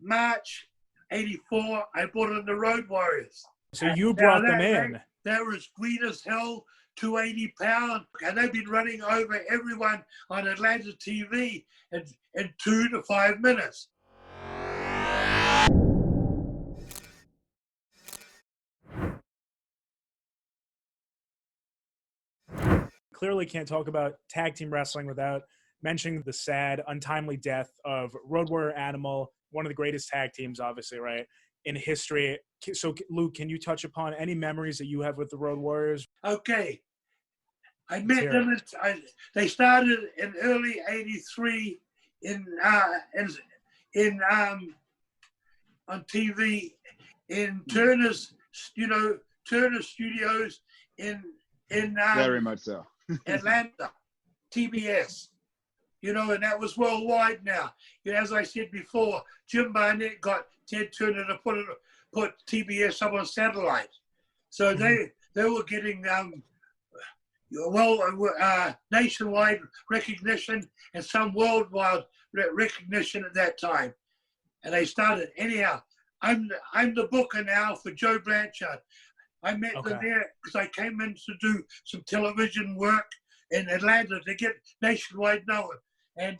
March '84, I brought in the Road Warriors. So you brought them in. They were as green as hell, 280 pounds, and they've been running over everyone on Atlanta TV in 2 to 5 minutes. Clearly can't talk about tag team wrestling without mentioning the sad, untimely death of Road Warrior Animal, one of the greatest tag teams, obviously, right, in history. So, Luke, can you touch upon any memories that you have with the Road Warriors? Okay. I met them. They started in early '83 on TV in Turner's Studios in very much so. Atlanta, TBS. And that was worldwide now. As I said before, Jim Barnett got Ted Turner to put TBS up on satellite. So they were getting nationwide recognition and some worldwide recognition at that time. And they started. Anyhow, I'm the booker now for Joe Blanchard. I met them there because I came in to do some television work in Atlanta to get nationwide known. And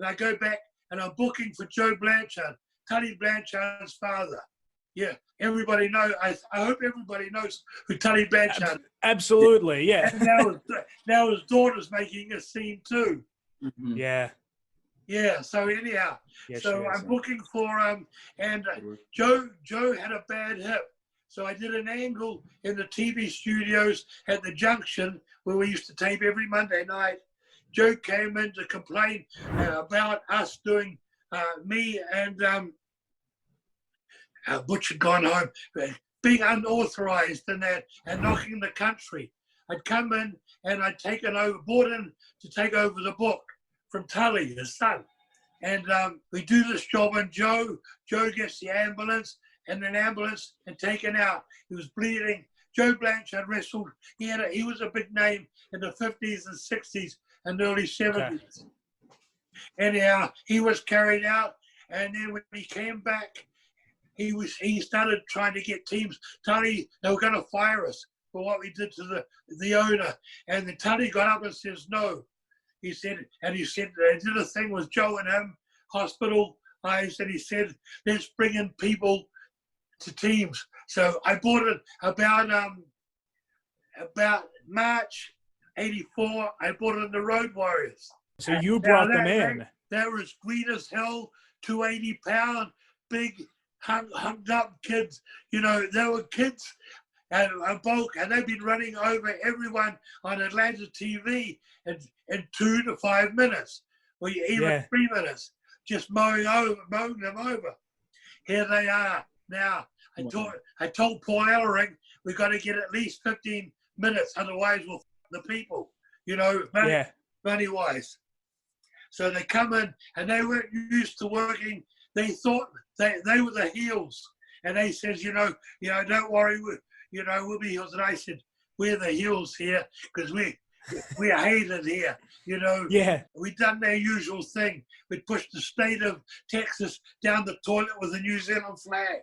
I go back and I'm booking for Joe Blanchard, Tully Blanchard's father. Yeah, everybody knows. I hope everybody knows who Tully Blanchard is. Absolutely, yeah. And now his daughter's making a scene too. Mm-hmm. Yeah. Yeah, so anyhow, I'm booking for and Joe had a bad hip. So I did an angle in the TV studios at the Junction where we used to tape every Monday night. Joe came in to complain about us doing, me and Butch had gone home, being unauthorized and that, and knocking the country. I'd come in and I'd brought in to take over the book from Tully, his son. And we do this job and Joe gets the ambulance and an ambulance and taken out. He was bleeding. Joe Blanchard wrestled. He was a big name in the 50s and 60s and early 70s. Okay. Anyhow, he was carried out, and then when he came back, he started trying to get teams. Tully, they were going to fire us for what we did to the owner, and then Tully got up and says no. He said they did a thing with Joe and him, hospitalized, and he said, let's bring in people to teams. So I bought it about March '84. I bought it in the Road Warriors. So you brought them in. They were as green as hell, 280 pound, big, hung up kids. They were kids and a bulk, and they've been running over everyone on Atlanta TV in 2 to 5 minutes, or even 3 minutes, just mowing them over. Here they are now. I told Paul Ellering we've got to get at least 15 minutes, otherwise we'll the people, money-wise. So they come in, and they weren't used to working. They thought they were the heels, and they said, don't worry, we'll be heels. And I said, we're the heels here because we are hated here. We done their usual thing. We pushed the state of Texas down the toilet with a New Zealand flag,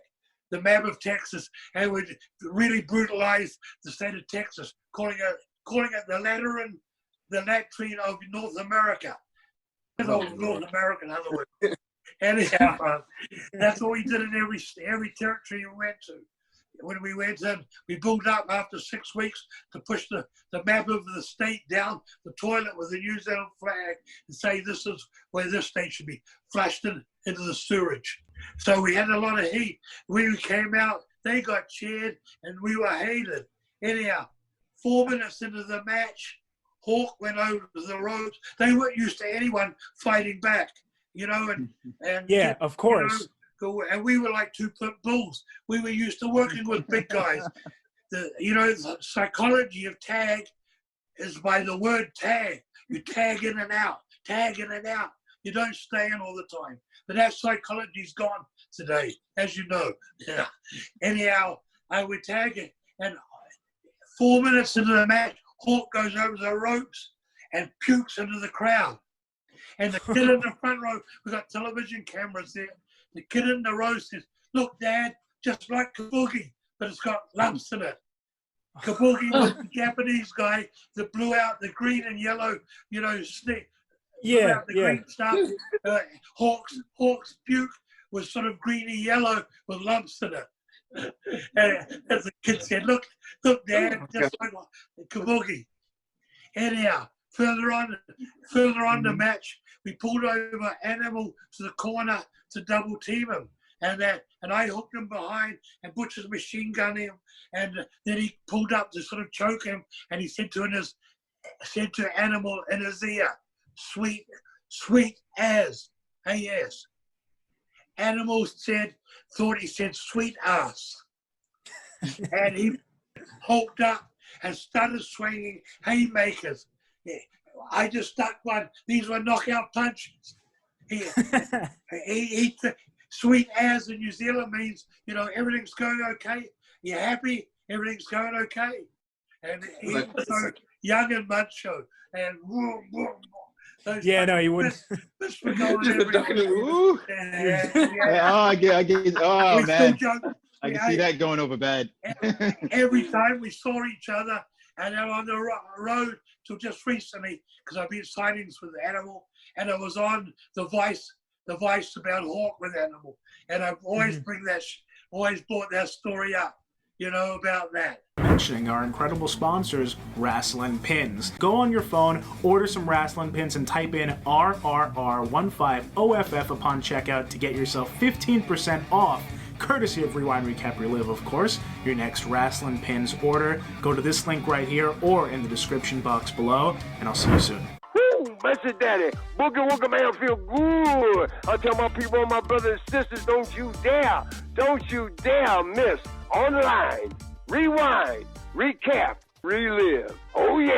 the map of Texas, and we really brutalized the state of Texas, calling it the latrine of North America. North America, in other words. Anyhow, that's what we did in every territory we went to. When we went in, we built up after 6 weeks to push the map of the state down the toilet with the New Zealand flag and say this is where this state should be, flushed into the sewage. So we had a lot of heat. When we came out, they got cheered and we were hated. Anyhow, 4 minutes into the match, Hawk went over the ropes. They weren't used to anyone fighting back, and yeah, of course. And we were like two pit bulls. We were used to working with big guys. The psychology of tag is by the word tag. You tag in and out, tag in and out. You don't stay in all the time. But that psychology's gone today, as you know. Yeah. Anyhow, I would tag it, and 4 minutes into the match, Hawk goes over the ropes and pukes into the crowd. And the kid in the front row, we've got television cameras there. the kid in the row says, "Look, Dad, just like Kabuki, but it's got lumps in it." Kabuki was the Japanese guy that blew out the green and yellow, snake. Yeah, The green stuff. Hawk's puke was sort of greeny yellow with lumps in it. And as the kid said, look, Dad, just like Kabuki. Anyhow, further on the match, we pulled over Animal to the corner to double team him. And I hooked him behind, and Butcher's machine gun him, and then he pulled up to sort of choke him, and he said to Animal in his ear, sweet as, A-S. Animal thought he said sweet ass. And he hulked up and started swinging haymakers. I just stuck one. These were knockout punches. He sweet as in New Zealand means, everything's going okay. You're happy, everything's going okay. And he was so young and macho. And he wouldn't. I get. Oh man, I can see that going over bad. Every time we saw each other, and then on the road till just recently, because I've been sightings with Animal, and it was on the Vice about Hawk with Animal, and I've always always brought that story up, about that. Mentioning our incredible sponsors, Wrestling Pins. Go on your phone, order some Wrestling Pins, and type in RRR15OFF upon checkout to get yourself 15% off, courtesy of Rewind Recap Relive, of course, your next Wrestling Pins order. Go to this link right here or in the description box below, and I'll see you soon. Message Daddy, Boogie Woogie Man feel good. I tell my people, my brothers and sisters, don't you dare miss online. Rewind, recap, relive. Oh yeah.